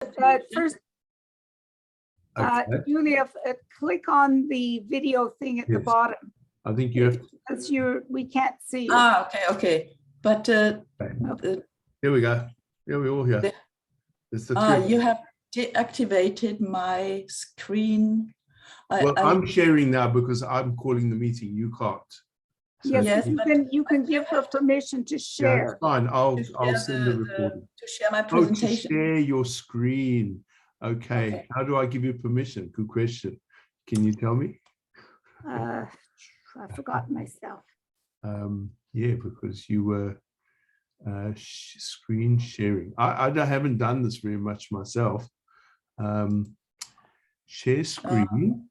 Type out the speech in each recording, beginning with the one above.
First, Okay. Julia, click on the video thing at the Yes. bottom. I think you have. Because we can't see you. Ah, okay. But Here we go. Here we all here. It's the two. you have deactivated my screen. Well, I'm sharing now because I'm calling the meeting. You can't. So Yes, you can give her permission to yeah, share. it's fine. I'll send the recording. To share my To presentation. share your screen. Okay. How do I give you permission? Good question. Can you tell me? I forgot myself. Yeah, because you were screen sharing. I haven't done this very much myself. Share screen.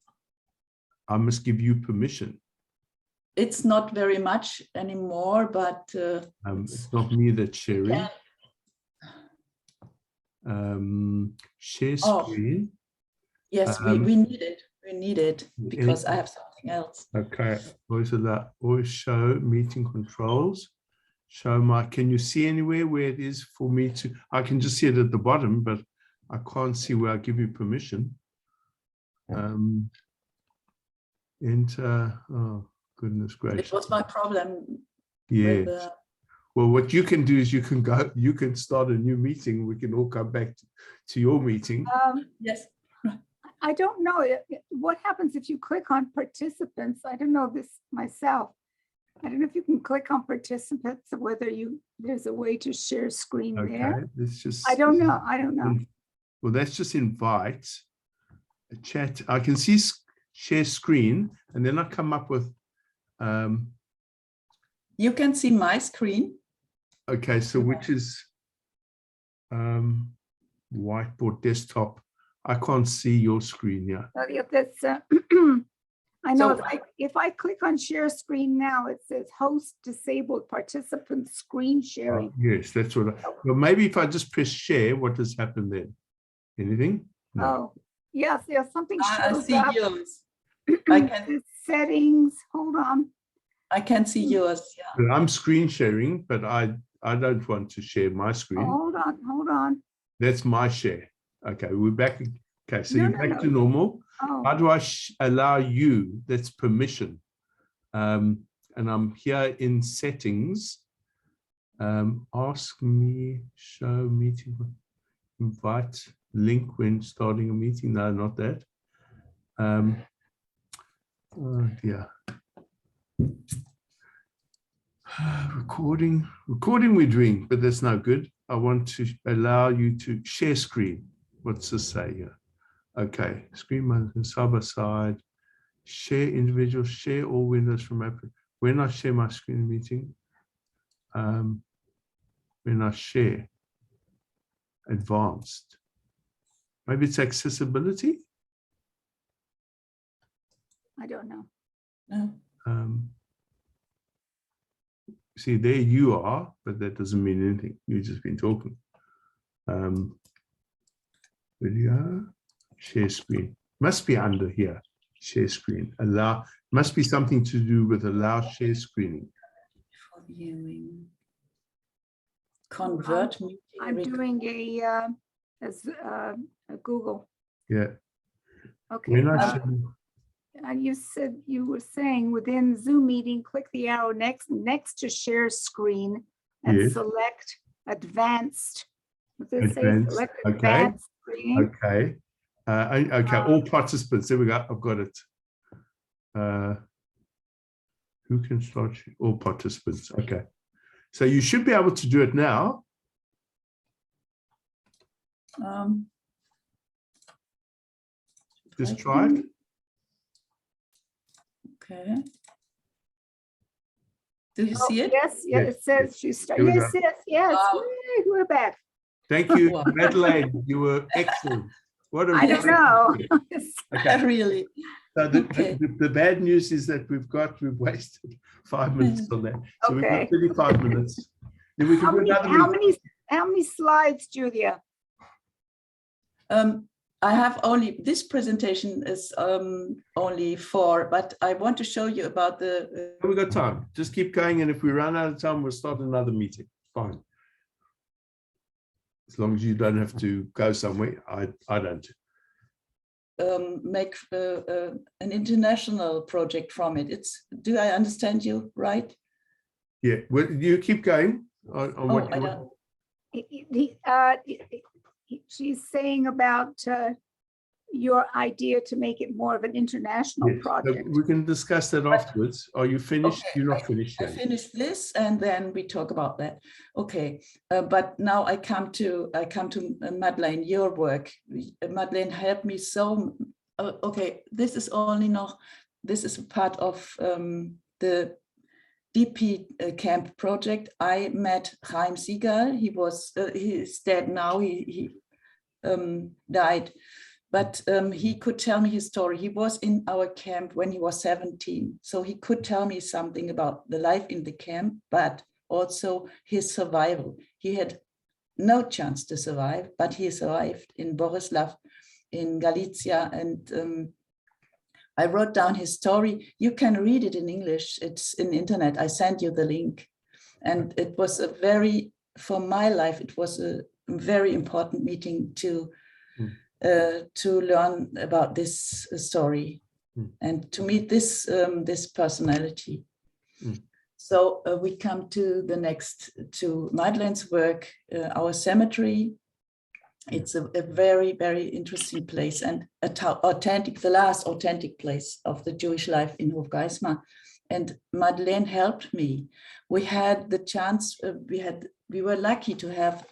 I must give you permission. It's not very much anymore, but it's not me that's sharing. Share screen. Yes, we need it. We need it because I have something else. Okay. Always show meeting controls. Show my. Can you see anywhere where it is for me to? I can just see it at the bottom, but I can't see where I give you permission. Enter. Oh goodness gracious! It was my problem. Yeah. Well, what you can do is you can start a new meeting. We can all come back to your meeting. Yes. I don't know what happens if you click on participants. I don't know this myself. I don't know if you can click on participants or whether there's a way to share screen there. Let's just. I don't know. Well, let's just invite a chat. I can see share screen, and then I come up with. You can see my screen. Okay, so which is whiteboard desktop. I can't see your screen here. That's I know if I click on share screen now, it says host disabled participant screen sharing. Yes, that's what. Well, maybe if I just press share, what does happen then? Anything? No. Oh, yes, something shows I see up. yours. I can settings. Hold on. I can see yours. Yeah. I'm screen sharing, but I don't want to share my screen. Oh, hold on. That's my share. Okay, we're back. Okay, so you're back to normal. Oh. How do I allow you? That's permission. And I'm here in settings. Ask me, show meeting, invite, link when starting a meeting. No, not that. Oh dear. Recording we're doing, but that's no good. I want to allow you to share screen. What's this say here? Okay, screen monitor, side by side, share individual, share all windows from Apple. When I share my screen meeting, when I share advanced, maybe it's accessibility. I don't know. No. See, there you are, but that doesn't mean anything. You've just been talking. Video, share screen. Must be under here. Share screen. Allow. Must be something to do with allow share screening. For viewing. Convert meeting. I'm doing a Google. Yeah. Okay. When you said you were saying within Zoom meeting, click the arrow next to share screen and select advanced. What does it say? Select advanced screening. Okay. Okay. All participants. There we go. I've got it. Who can start? All participants. Okay. So you should be able to do it now. Just try it. Okay. Do you see it? Yes, it says you start. Yes. Wow. We're back. Thank you, Madeleine. You were excellent. What a I don't know. Okay. Really. So the bad news is that we've wasted 5 minutes on that. So we've got 35 minutes. Then we can do another meeting. How many slides, Julia? I have only, this presentation is only 4, but I want to show you about the. We've got time. Just keep going, and if we run out of time, we'll start another meeting. Fine. as long as you don't have to go somewhere. I don't. Make an international project from it. Do I understand you right? Yeah, well, you keep going on what you want. She's saying about your idea to make it more of an international Yes, so project. we can discuss that afterwards. Are you finished? Okay, You're not finished I yet. finished this, and then we talk about that. Okay, but now I come to Madeleine, your work. Madeleine helped me so. Okay, this is a part of the DP camp project. I met Chaim Siegal. He's dead now. He died. But he could tell me his story. He was in our camp when he was 17. So he could tell me something about the life in the camp, but also his survival. He had no chance to survive, but he survived in Borislav, in Galicia. And I wrote down his story. You can read it in English. It's in the internet. I sent you the link. And it was for my life, it was a very important meeting to learn about this story and to meet this personality. So we come to Madeleine's work, our cemetery. It's a very, very interesting place and the last authentic place of the Jewish life in Hofgeismar. And Madeleine helped me. We had the chance, we were lucky to have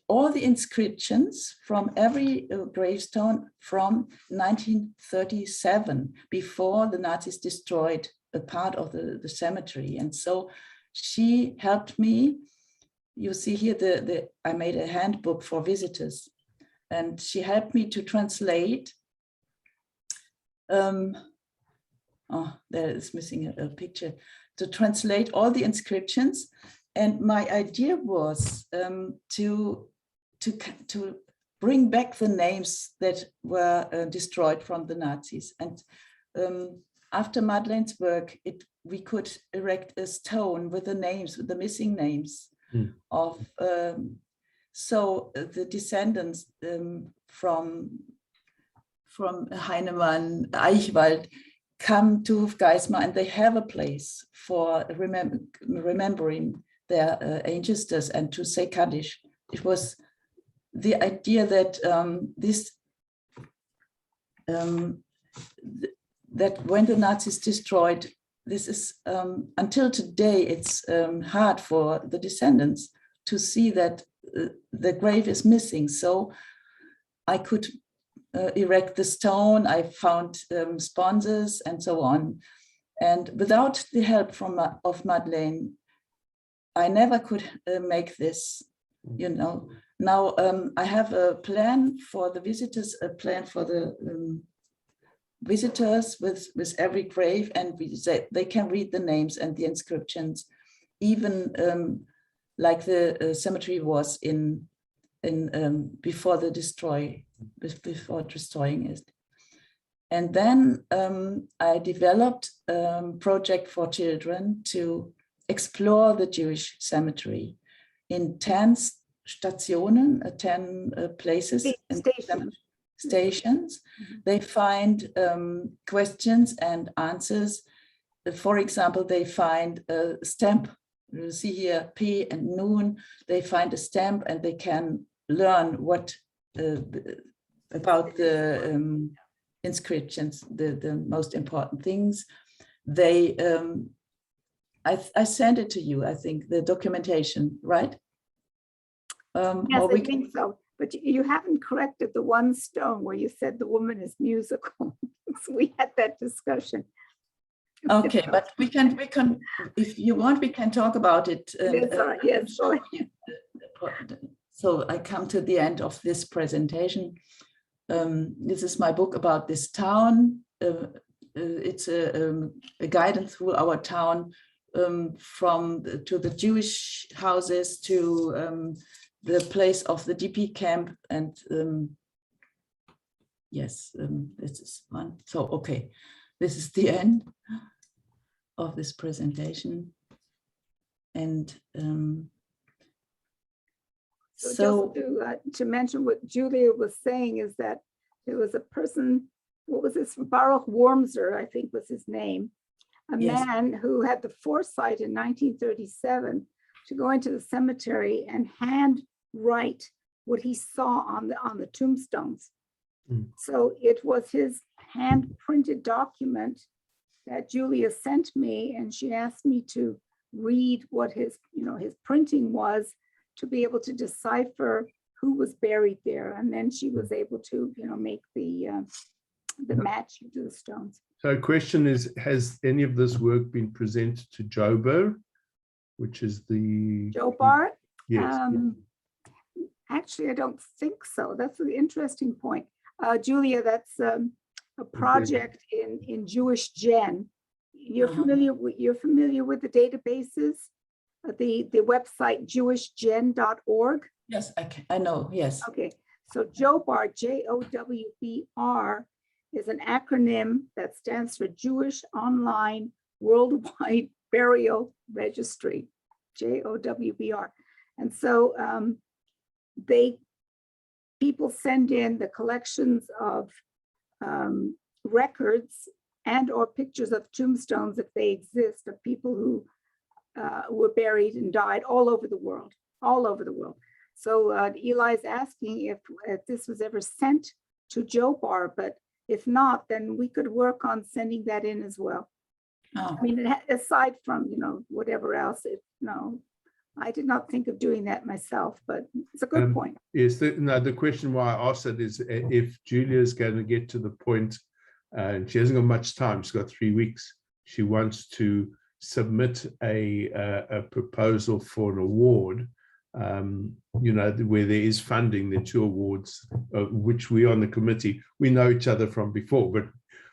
all the inscriptions from every gravestone from 1937, before the Nazis destroyed a part of the cemetery. And so she helped me. You see here, I made a handbook for visitors, and she helped me to translate. There is missing a picture. To translate all the inscriptions. And my idea was to bring back the names that were destroyed from the Nazis. And after Madeleine's work, we could erect a stone with the names, with the missing names of, so the descendants from Heinemann, Eichwald, come to Hofgeismar, and they have a place for remembering their ancestors and to say Kaddish. It was the idea that that when the Nazis destroyed, this is until today, it's hard for the descendants to see that the grave is missing. So I could erect the stone. I found sponsors and so on. And without the help of Madeleine, I never could make this, you know. Now I have a plan for the visitors, a plan for the visitors with every grave, and they can read the names and the inscriptions, even like the cemetery was in before destroying it. And then I developed a project for children to explore the Jewish cemetery in 10 stationen, 10 places, stations. They find questions and answers. For example, they find a stamp. You see here P and Nun. They find a stamp and they can learn what about the inscriptions, the most important things. They I sent it to you, I think, the documentation, right? Yes, I think so. But you haven't corrected the one stone where you said the woman is musical. So we had that discussion. Okay, but we can, if you want, we can talk about it. Yes. So I come to the end of this presentation. This is my book about this town. It's a guidance through our town, to the Jewish houses, to the place of the DP camp, and yes, this is one. So, okay, this is the end of this presentation. And So So, just to mention what Julia was saying is that there was a person, what was this, Baruch Wormser, I think was his name, a Yes. man who had the foresight in 1937 to go into the cemetery and handwrite what he saw on the tombstones. Mm. So it was his hand printed document that Julia sent me, and she asked me to read what his printing was to be able to decipher who was buried there. And then she was able to, make the match to the stones. So question is, has any of this work been presented to Jobo, which is the... Joe Bart? Yes. Actually, I don't think so. That's an interesting point. Julia, that's a project in Jewish Gen. You're familiar with the databases, the website jewishgen.org. yes, I know, yes. Okay, so JOBR, J-O-W-B-R, is an acronym that stands for Jewish Online Worldwide Burial Registry, JOWBR. And so people send in the collections of records and or pictures of tombstones, if they exist, of people who were buried and died all over the world, So Eli's asking if this was ever sent to JOBR, but if not, then we could work on sending that in as well. Oh, I mean, aside from, whatever else, I did not think of doing that myself, but it's a good point. Yes, the question why I asked it is if Julia is going to get to the point, and she hasn't got much time, she's got 3 weeks, she wants to submit a proposal for an award, where there is funding, the 2 awards, which we on the committee, we know each other from before, but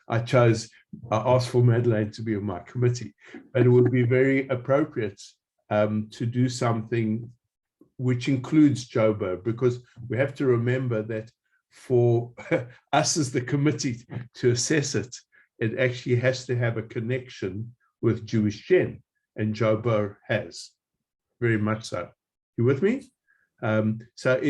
I asked for Madeleine to be on my committee, but it would be very appropriate to do something which includes Jobo, because we have to remember that for us as the committee to assess it, it actually has to have a connection with Jewish Gen, and Jobo has, very much so. You with me? So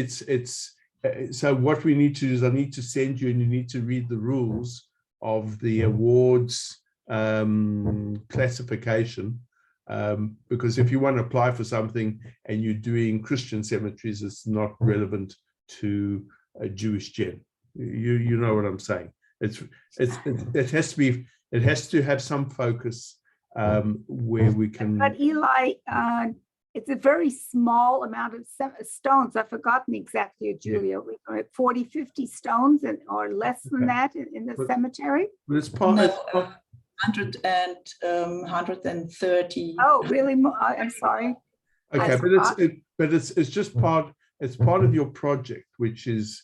so what we need to do is I need to send you, and you need to read the rules of the awards classification, because if you want to apply for something and you're doing Christian cemeteries, it's not relevant to a Jewish Gen. You know what I'm saying? It has to have some focus where we can. But Eli, it's a very small amount of stones. I've forgotten exactly, Julia, 40, 50 stones or less than that in the cemetery. But it's part. no, 130. Oh, really? I'm sorry. Okay, but it's just part. It's part of your project, which is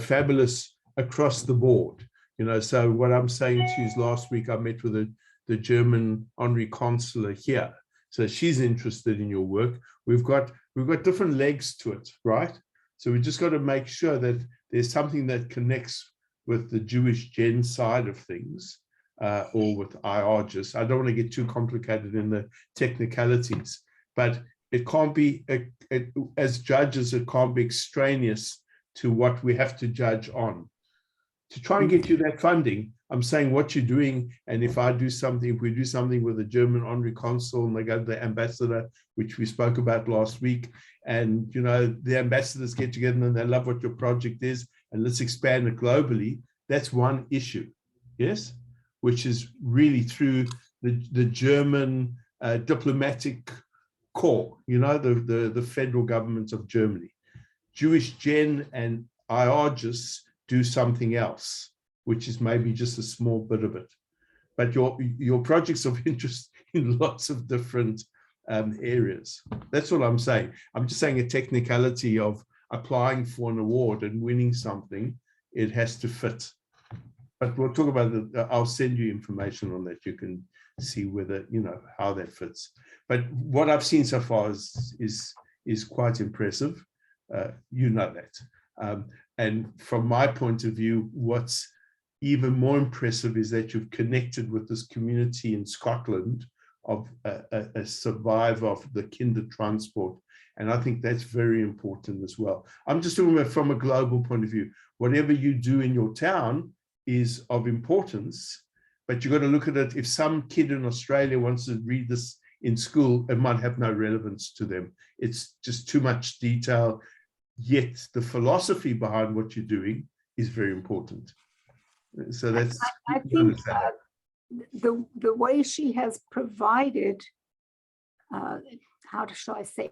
fabulous across the board. So what I'm saying to you is, last week I met with the German honorary consular here. So she's interested in your work. We've got different legs to it, right? So we just got to make sure that there's something that connects with the Jewish Gen side of things, or with IRGIS. I don't want to get too complicated in the technicalities, but it can't be, as judges, it can't be extraneous to what we have to judge on. To try and get you that funding, I'm saying what you're doing, and if we do something with the German honorary consul and they go to the ambassador, which we spoke about last week, and the ambassadors get together and they love what your project is, and let's expand it globally, that's one issue, yes, which is really through the German diplomatic corps, the federal government of Germany. Jewish Gen and IRGIS do something else, which is maybe just a small bit of it. But your project's of interest in lots of different areas. That's what I'm saying. I'm just saying a technicality of applying for an award and winning something, it has to fit. But we'll talk about it. I'll send you information on that. You can see whether, how that fits. But what I've seen so far is quite impressive. You know that. And from my point of view, what's even more impressive is that you've connected with this community in Scotland of a survivor of the Kinder transport, And I think that's very important as well. I'm just talking about from a global point of view. Whatever you do in your town is of importance, but you've got to look at it. If some kid in Australia wants to read this in school, it might have no relevance to them. It's just too much detail, yet the philosophy behind what you're doing is very important. So that's, I think the way she has provided, how shall I say,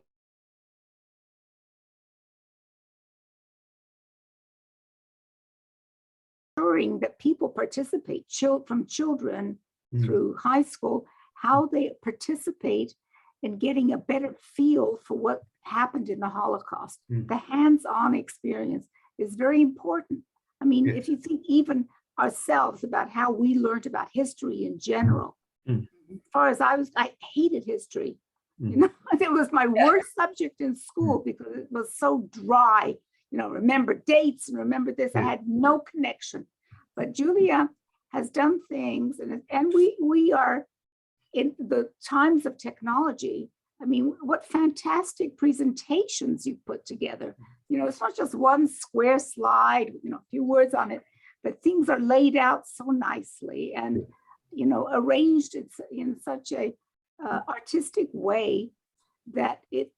ensuring that people participate, from children through high school, how they participate in getting a better feel for what happened in the Holocaust. The hands-on experience is very important. I mean, if you think even ourselves about how we learned about history in general, as far as I hated history. You know, it was my worst subject in school because it was so dry. You know, remember dates and remember this. I had no connection. But Julia has done things, and we are in the times of technology. I mean, what fantastic presentations you put together. You know, it's not just one square slide, you know, a few words on it, but things are laid out so nicely and, you know, arranged in such a artistic way that it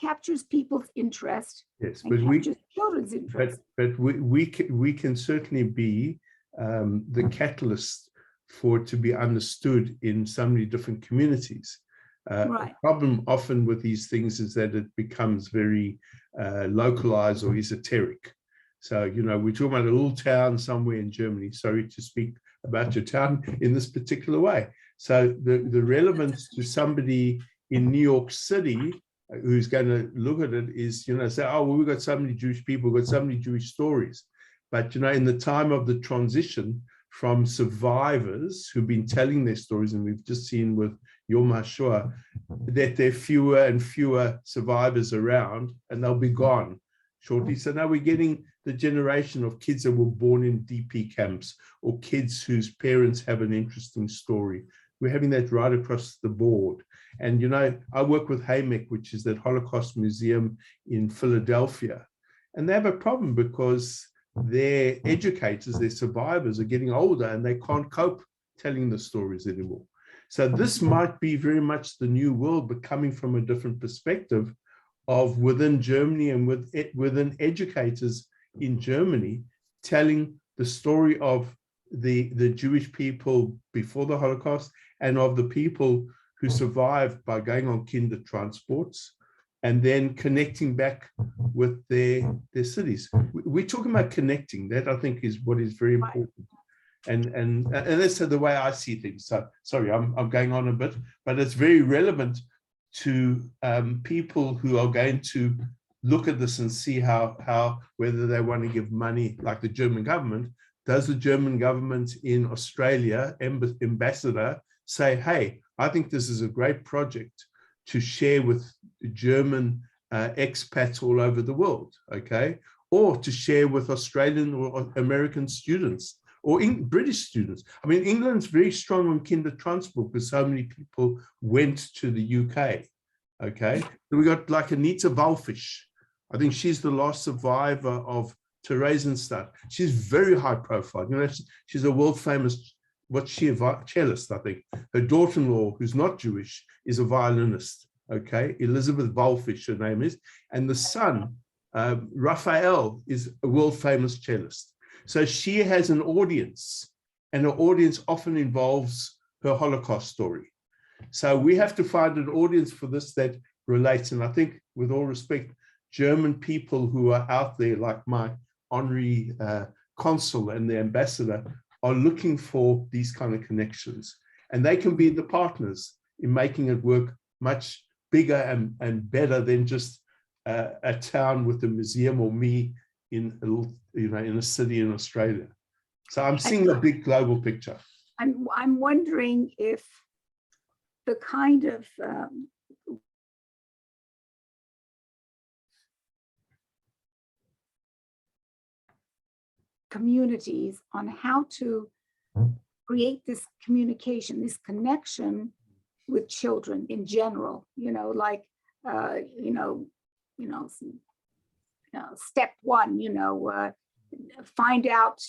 captures people's interest. Yes, and but captures children's interest. But we can certainly be the catalyst for it to be understood in so many different communities. The problem often with these things is that it becomes very localized or esoteric. So, you know, we're talking about a little town somewhere in Germany. Sorry to speak about your town in this particular way. So the relevance to somebody in New York City who's going to look at it is, you know, say, oh, well, we've got so many Jewish people, we've got so many Jewish stories. But, you know, in the time of the transition from survivors who've been telling their stories, and we've just seen with Yom HaShoah, that there are fewer and fewer survivors around, and they'll be gone shortly. So now we're getting the generation of kids that were born in DP camps or kids whose parents have an interesting story. We're having that right across the board. And, you know, I work with HAMEC, which is that Holocaust Museum in Philadelphia. And they have a problem because their educators, their survivors are getting older and they can't cope telling the stories anymore. So this might be very much the new world, but coming from a different perspective of within Germany and within educators in Germany, telling the story of the Jewish people before the Holocaust and of the people who survived by going on kinder transports and then connecting back with their cities. We're talking about connecting. That I think is what is very important. And that's the way I see things. So sorry, I'm going on a bit, but it's very relevant to people who are going to look at this and see how whether they want to give money, like the German government. Does the German government in Australia, ambassador, say, hey, I think this is a great project to share with German expats all over the world, okay? Or to share with Australian or American students or British students. I mean, England's very strong on kinder transport because so many people went to the UK, okay? So we got like Anita Walfish. I think she's the last survivor of Theresienstadt. She's very high profile. You know, she's a world famous, what's she, a cellist, I think. Her daughter-in-law, who's not Jewish, is a violinist, okay? Elizabeth Walfish, her name is. And the son, Raphael, is a world famous cellist. So she has an audience, and her audience often involves her Holocaust story. So we have to find an audience for this that relates. And I think, with all respect, German people who are out there, like my honorary consul and the ambassador, are looking for these kind of connections. And they can be the partners in making it work much bigger and better than just a town with a museum or me in a little, you know, in a city in Australia. So I'm seeing a big global picture. I'm wondering if the kind of communities on how to create this communication, this connection with children in general, you know, like step one, find out,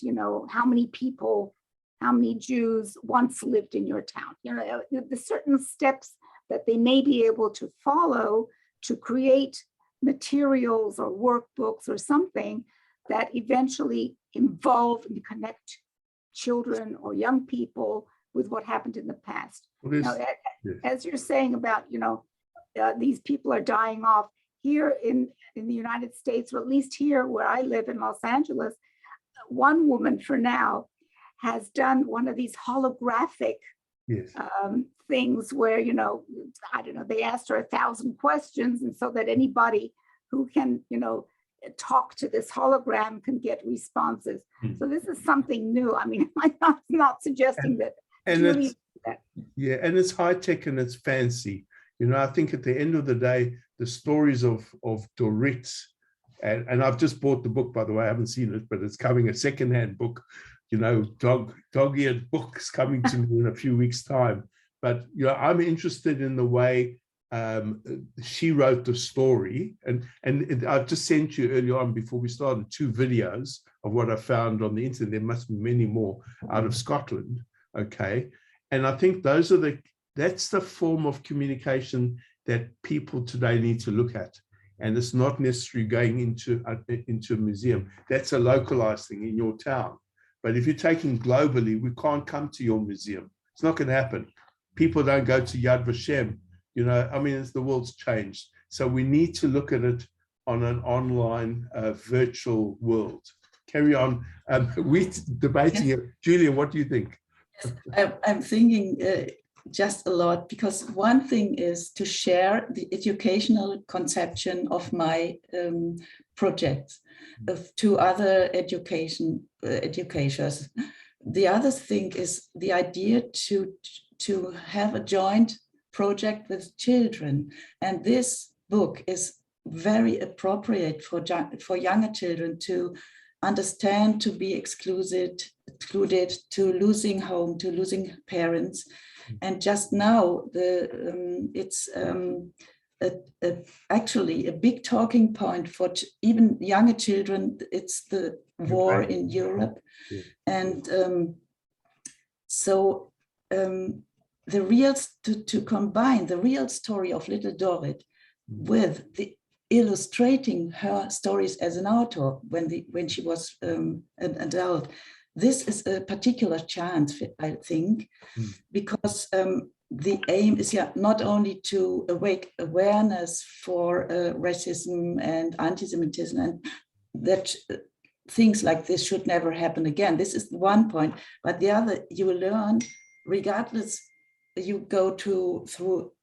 how many people, how many Jews once lived in your town. The certain steps that they may be able to follow to create materials or workbooks or something that eventually involve and connect children or young people with what happened in the past. As you're saying about, these people are dying off here in the United States, or at least here where I live in Los Angeles, one woman for now has done one of these holographic things where, I don't know, they asked her 1,000 questions, and so that anybody who can, talk to this hologram can get responses. So this is something new. I mean, I'm not suggesting that. And it's high tech and it's fancy. I think at the end of the day, the stories of Dorit, and I've just bought the book, by the way, I haven't seen it, but it's coming, a secondhand book, dog-eared books coming to me in a few weeks' time. But I'm interested in the way she wrote the story, and I've just sent you earlier on before we started 2 videos of what I found on the internet. There must be many more out of Scotland. Okay, and I think that's the form of communication that people today need to look at. And it's not necessarily going into a museum. That's a localized thing in your town. But if you're taking globally, we can't come to your museum. It's not going to happen. People don't go to Yad Vashem. The world's changed. So we need to look at it on an online virtual world. Carry on. We're debating it. Julia, what do you think? I'm thinking just a lot, because one thing is to share the educational conception of my projects to other educators. The other thing is the idea to have a joint project with children, and this book is very appropriate for younger children to understand, to be excluded, to losing home, to losing parents. And just now, it's actually a big talking point for even younger children. It's the war in Europe. Yeah. And to combine the real story of little Dorit with the illustrating her stories as an author when she was an adult. This is a particular chance, I think, because the aim is not only to awake awareness for racism and anti-Semitism, and that things like this should never happen again. This is one point, but the other, you will learn, regardless you go through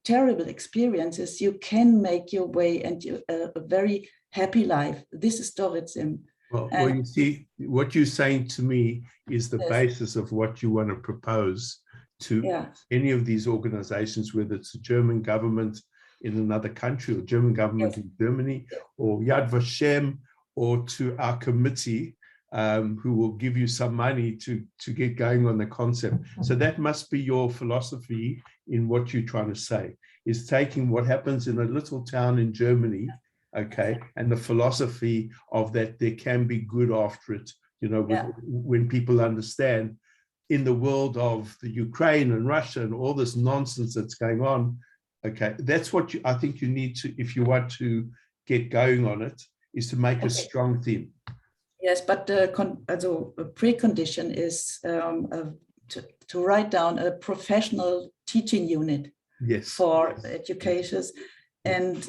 terrible experiences, you can make your way and a very happy life. This is Dorit Sim. Well, you see, what you're saying to me is the basis of what you want to propose to any of these organizations, whether it's the German government in another country or German government in Germany or Yad Vashem, or to our committee who will give you some money to get going on the concept. So that must be your philosophy in what you're trying to say, is taking what happens in a little town in Germany, okay, and the philosophy of that there can be good after it, when people understand in the world of the Ukraine and Russia and all this nonsense that's going on, okay, that's what I think you need to, if you want to get going on it, is to make a strong theme. Yes, but a precondition is to write down a professional teaching unit for educators and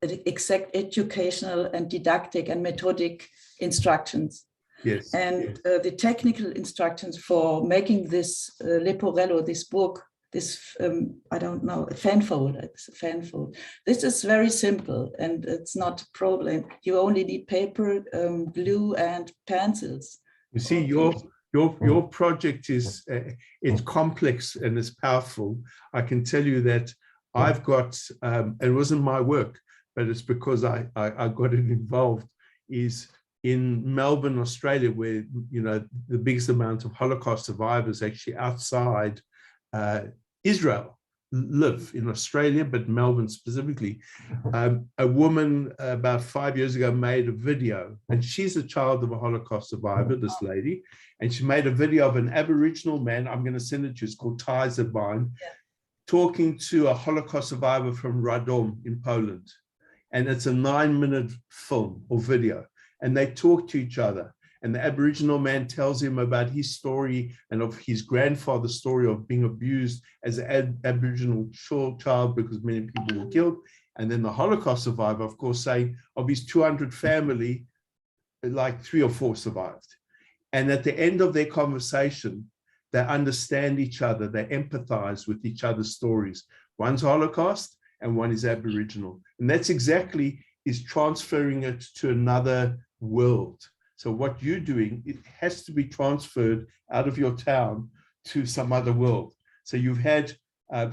exact educational and didactic and methodic instructions. Yes. And the technical instructions for making this Leporello, this book, this, I don't know, fanfold. This is very simple and it's not a problem. You only need paper, glue and pencils. You see, your project is, it's complex and it's powerful. I can tell you that I've got, it wasn't my work, but it's because I got it involved, is in Melbourne, Australia, where, the biggest amount of Holocaust survivors actually outside Israel, live in Australia, but Melbourne specifically. A woman about 5 years ago made a video, and she's a child of a Holocaust survivor, this lady, and she made a video of an Aboriginal man. I'm going to send it to you. It's called Ties That Bind, talking to a Holocaust survivor from Radom in Poland. And it's a 9-minute film or video, and they talk to each other. And the Aboriginal man tells him about his story and of his grandfather's story of being abused as an Aboriginal child because many people were killed. And then the Holocaust survivor, of course, saying of his 200 family, like 3 or 4 survived. And at the end of their conversation, they understand each other, they empathize with each other's stories. One's Holocaust and one is Aboriginal. And that's exactly is transferring it to another world. So what you're doing, it has to be transferred out of your town to some other world. So you've had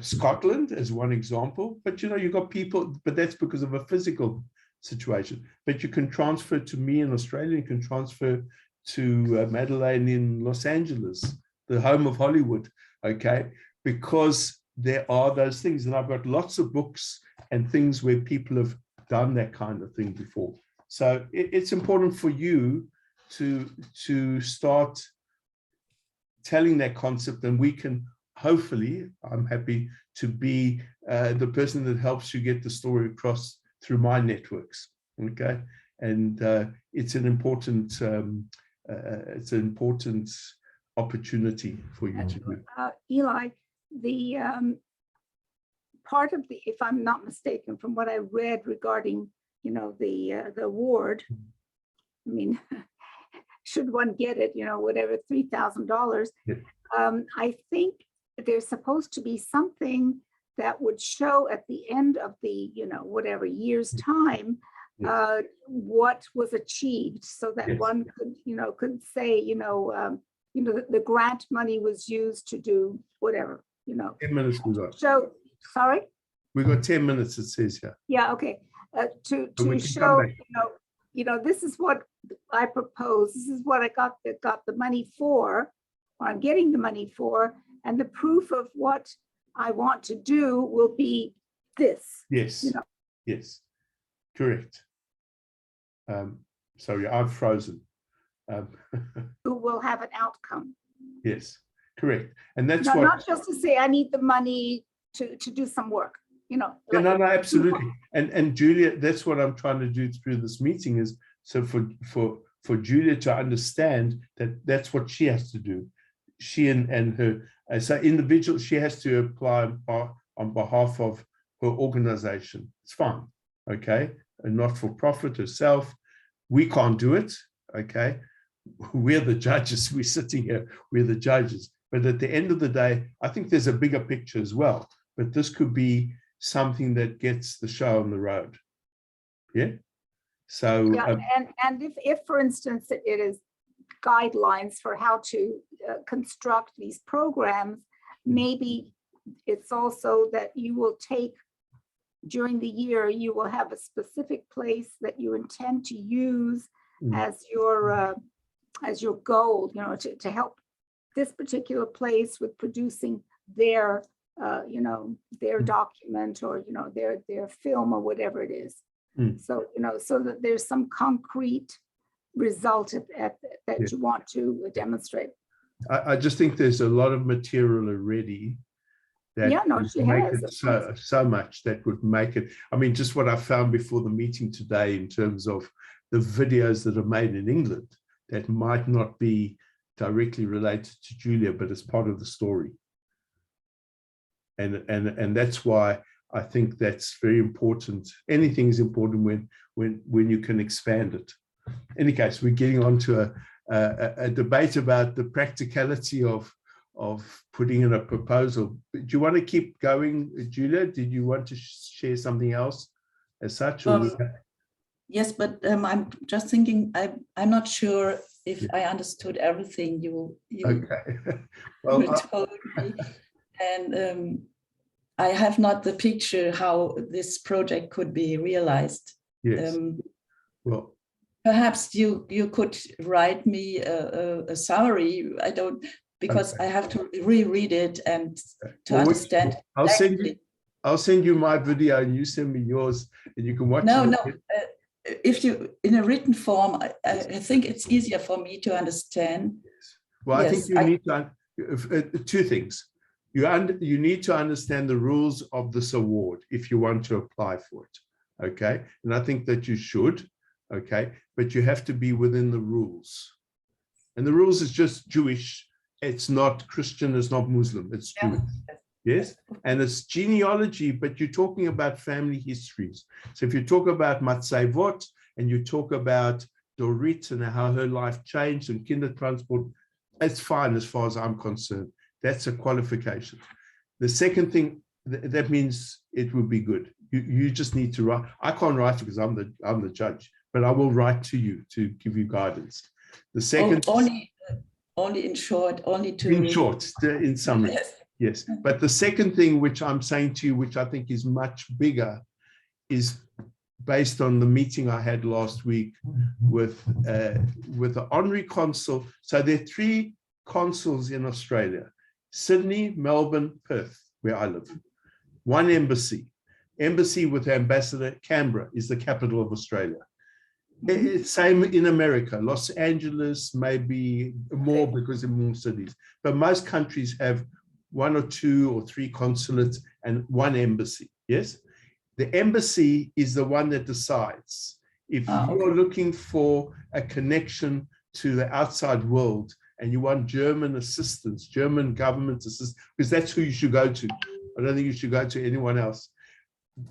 Scotland as one example, but you've got people, but that's because of a physical situation. But you can transfer to me in Australia, you can transfer to Madeleine in Los Angeles, the home of Hollywood, okay? Because there are those things. And I've got lots of books and things where people have done that kind of thing before. So it's important for you to start telling that concept, and we can hopefully, I'm happy to be the person that helps you get the story across through my networks, okay? And it's an important opportunity for you to do. Eli, the part of the, if I'm not mistaken, from what I read regarding, the award, I mean, should one get it, whatever, $3,000. Yeah. I think there's supposed to be something that would show at the end of the, whatever year's time, what was achieved, so that one could say, the grant money was used to do whatever, 10 minutes we got. So, sorry? We got 10 minutes, it says here. Yeah, okay. To show, this is what I propose. This is what I got the money for, or I'm getting the money for, and the proof of what I want to do will be this. Yes. Yes, correct. Sorry, I've frozen. Who will have an outcome. Yes, correct. And that's what. Not just to say I need the money to do some work. No, absolutely. And Julia, that's what I'm trying to do through this meeting is so for Julia to understand that that's what she has to do. She and her, as an individual, she has to apply on behalf of her organization. It's fine, okay? And not for profit herself. We can't do it, okay? We're the judges. We're sitting here. We're the judges. But at the end of the day, I think there's a bigger picture as well. But this could be something that gets the show on the road. Yeah. So and if for instance it is guidelines for how to construct these programs, maybe it's also that you will take during the year, you will have a specific place that you intend to use as your goal, to help this particular place with producing their their document or, their film or whatever it is. So, so that there's some concrete result that you want to demonstrate. I just think there's a lot of material already that she make has, it so much that would make it. I mean, just what I found before the meeting today in terms of the videos that are made in England that might not be directly related to Julia, but as part of the story. And that's why I think that's very important. Anything is important when you can expand it. In any case, we're getting on to a debate about the practicality of putting in a proposal. Do you want to keep going, Julia? Did you want to share something else as such? Yes, but I'm just thinking, I'm not sure if I understood everything you okay. Well, told me. And I have not the picture how this project could be realized. Yes. Well, perhaps you could write me a summary. I don't. because Okay. I have to reread it and to Well, understand. exactly. I'll send you my video and you send me yours and you can watch No, it. no. If you in a written form, I think it's easier for me to understand. Well, I Yes, think you need to, two things. You need to understand the rules of this award if you want to apply for it, okay? And I think that you should, okay? But you have to be within the rules. And the rules is just Jewish. It's not Christian, it's not Muslim, it's Jewish. Yes, and it's genealogy, but you're talking about family histories. So if you talk about Matzavot and you talk about Dorit and how her life changed and Kindertransport, it's fine as far as I'm concerned. That's a qualification. The second thing, that means it will be good. You just need to write. I can't write because I'm the judge, but I will write to you to give you guidance. The second, only in short, only to in short, in summary. Yes. Yes, but the second thing which I'm saying to you, which I think is much bigger, is based on the meeting I had last week with the honorary consul. So there are 3 consuls in Australia: Sydney, Melbourne, Perth, where I live. 1 embassy. Embassy with ambassador. Canberra is the capital of Australia. It's same in America. Los Angeles, maybe more because there are more cities, but most countries have 1 or 2 or 3 consulates and 1 embassy. Yes, the embassy is the one that decides if you're looking for a connection to the outside world and you want German assistance, German government assistance, because that's who you should go to. I don't think you should go to anyone else.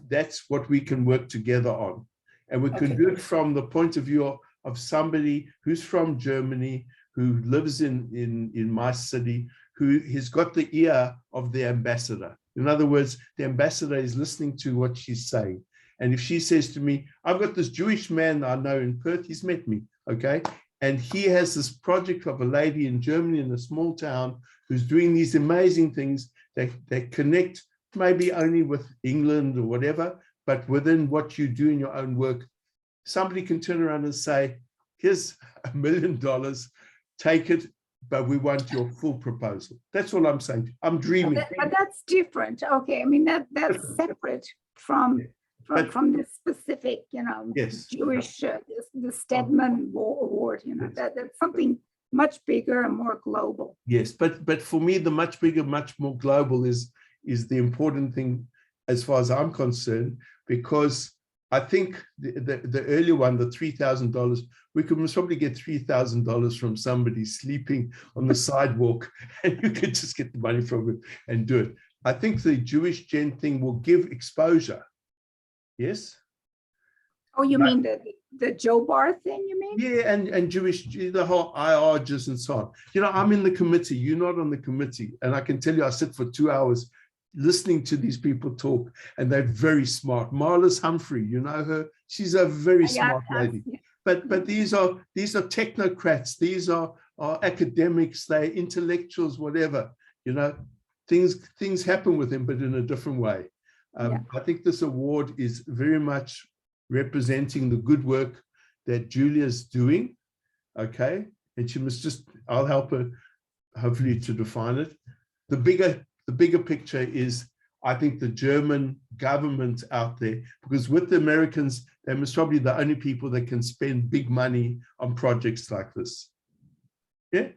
That's what we can work together on, and we can do it from the point of view of somebody who's from Germany, who lives in my city, who has got the ear of the ambassador. In other words, the ambassador is listening to what she's saying. And if she says to me, I've got this Jewish man I know in Perth, he's met me, okay? And he has this project of a lady in Germany in a small town who's doing these amazing things that connect maybe only with England or whatever, but within what you do in your own work, somebody can turn around and say, here's $1 million, take it, but we want your full proposal. That's all I'm saying. I'm dreaming. But that's different. Okay, I mean that's separate from the specific, Yes. Jewish the Stedman Award. Yes. That's something much bigger and more global. Yes, but for me, the much bigger, much more global is the important thing as far as I'm concerned, because I think the earlier one, the $3,000, we could most probably get $3,000 from somebody sleeping on the sidewalk, and you could just get the money from it and do it. I think the Jewish Gen thing will give exposure. Yes. Oh, you mean the Joe Bar thing, you mean? Yeah, and Jewish, the whole IRGs and so on. I'm in the committee, you're not on the committee. And I can tell you, I sit for 2 hours listening to these people talk, and they're very smart. Marla's Humphrey, you know her? She's a very smart lady. Yeah. But these are technocrats, these are academics, they're intellectuals, whatever. Things happen with them, but in a different way. I think this award is very much representing the good work that Julia's doing, okay? And she must I'll help her hopefully to define it. The bigger picture is, I think, the German government out there, because with the Americans, they're most probably the only people that can spend big money on projects like this. Yeah.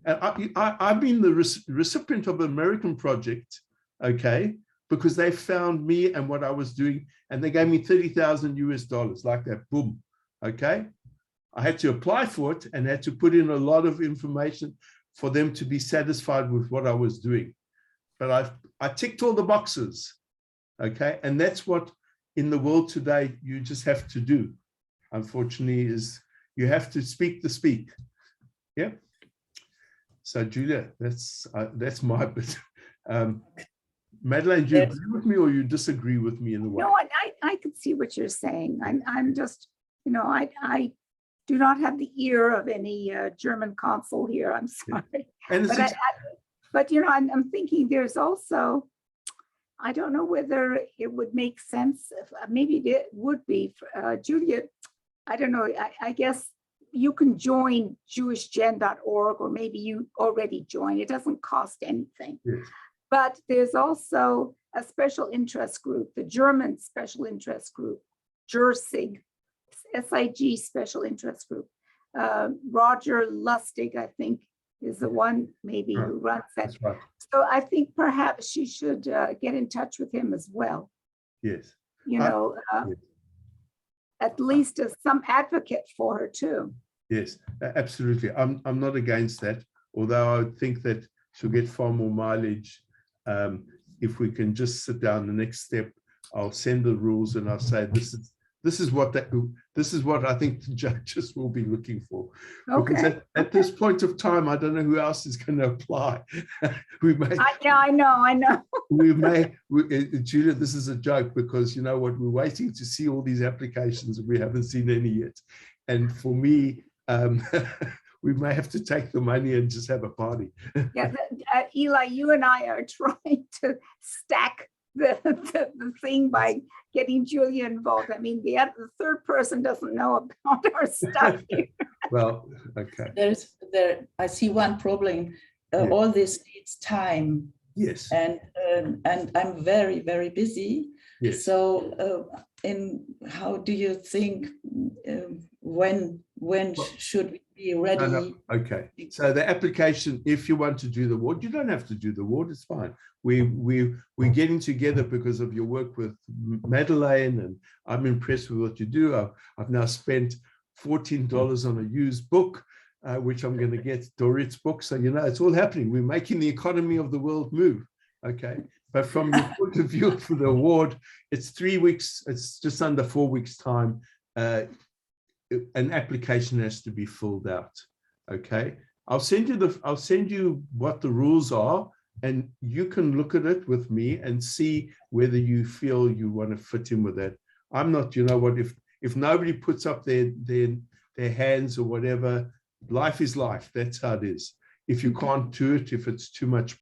And I've been the recipient of an American project, okay, because they found me and what I was doing, and they gave me $30,000 like that, boom, okay? I had to apply for it and had to put in a lot of information for them to be satisfied with what I was doing. But I ticked all the boxes, okay? And that's what in the world today you just have to do, unfortunately, is you have to speak the speak. Yeah. So Julia, that's my bit. Madeleine, do you agree with me or you disagree with me in a way? No, I could see what you're saying. I'm just, I do not have the ear of any German consul here. I'm sorry. And but I'm thinking there's also, I don't know whether it would make sense. Maybe it would be, Julia, I don't know. I guess you can join jewishgen.org, or maybe you already joined. It doesn't cost anything. Yes. But there's also a special interest group, the German special interest group, JERSIG, SIG special interest group. Roger Lustig, I think, is the one maybe Right. who runs that. That's right. So I think perhaps she should get in touch with him as well. Yes. You know, yes. at least as some advocate for her too. Yes, absolutely. I'm not against that, although I think that she'll get far more mileage if we can just sit down. The next step, I'll send the rules and I'll say this is what I think the judges will be looking for. Because Okay. at this point of time, I don't know who else is going to apply. Yeah, I know. Julia, this is a joke because you know what, we're waiting to see all these applications and we haven't seen any yet. And for me, we may have to take the money and just have a party. Yeah, Eli, you and I are trying to stack the thing by getting Julia involved. I mean, the third person doesn't know about our stuff here. Well, okay. I see one problem. Yes. All this needs time. Yes. And I'm very, very busy. Yes. So, how do you think when should we be ready? No. Okay. So the application, if you want to do the award, you don't have to do the award. It's fine. We're getting together because of your work with Madeleine, and I'm impressed with what you do. I've now spent $14 on a used book, which I'm going to get Dorit's book. So, you know, it's all happening. We're making the economy of the world move. Okay. But from your point of view for the award, it's 3 weeks. It's just under 4 weeks time. An application has to be filled out. Okay. I'll send you what the rules are, and you can look at it with me and see whether you feel you want to fit in with that. I'm not, you know what, if nobody puts up their hands or whatever, life is life. That's how it is. If you can't do it, if it's too much